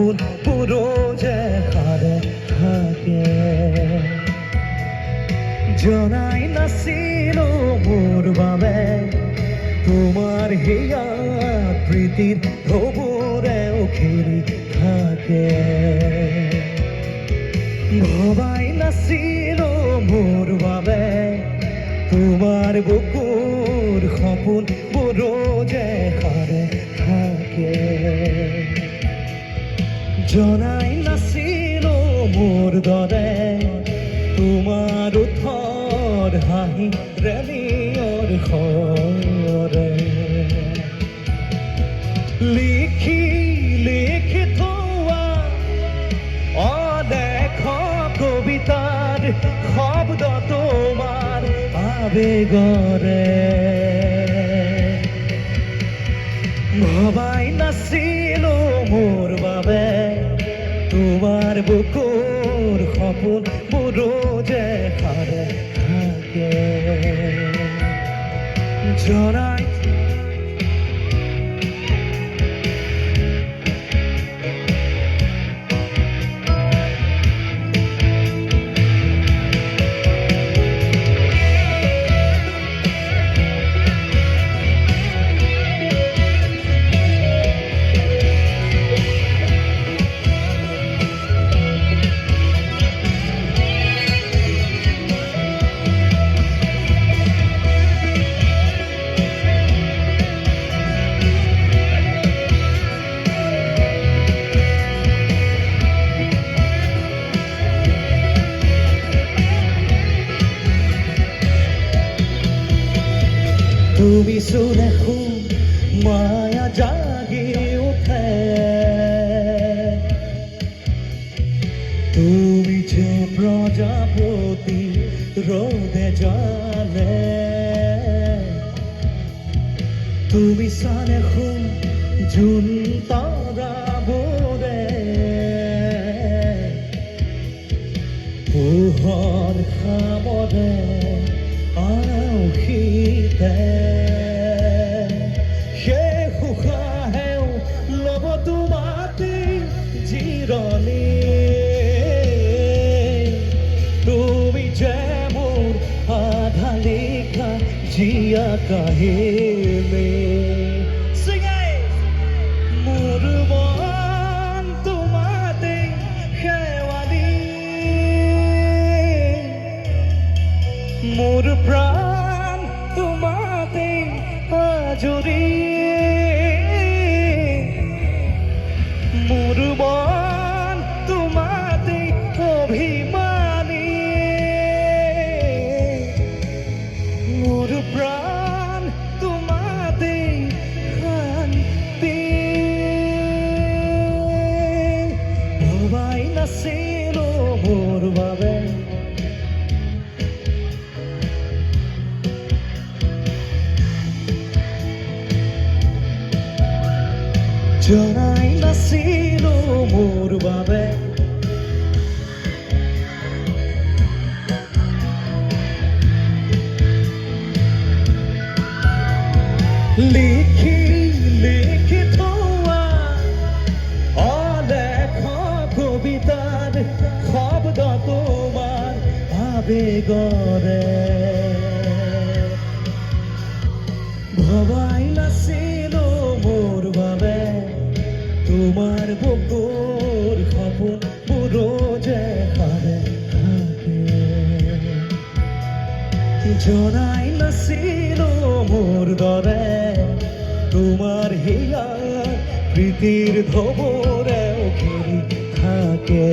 সপোনবোৰো যে সাৰে থাকে জনাই নাছিলো মোৰ বাবে তোমাৰ হিয়া প্ৰীতিৰ ঢৌবোৰেও খেলি থাকে ভবাই নাছিলো মোৰ বাবে তোমাৰ বুকুৰ সপোনবোৰো যে সাৰে থাকে জনাই নাছিলো মোৰ দৰে তোমাৰ ওঠৰ হাঁহি ৰেলিয়ৰ সৰে লিখি লিখি থোৱা অদেখ কবিতাৰ শব্দ তোমাৰ আবেগৰে ভবাই নাছিলো মোৰ বাবে তোমাৰ বুকুৰ সপোনবোৰো যে সাৰে থাকে জনাই তুমি শুনেখো মায়া জাগি উঠে তুমি যে প্রজাপতি রোদে জালে তুমি সানেখো জুন তারা বোরে পোহর খামরে আউখিতে জিৰণি তুমি যে মোৰ আধা লিখা জীয়া কাহিনী মোৰ মন তোমাতে শেৱালি মোৰ প্ৰাণ তোমাতে আজৰি মোৰ মন তোমাতে অভিমানী মোৰ প্ৰাণ তোমাতে শান্তি ভবাই নাছিলো মোৰ বাবে জনাই নাছিলো মোৰ বাবে লিখি লিখি থোৱা অদেখ কবিতাৰ শব্দ তোমাৰ আবেগৰে ভবাই নাছিলো মোৰ বাবে তোমাৰ বুকুৰ সপোনবোৰো যে সাৰে থাকে জনাই নাছিলো মোৰ দৰে তোমাৰ হিয়া প্ৰীতিৰ ঢৌবোৰেও খেলি থাকে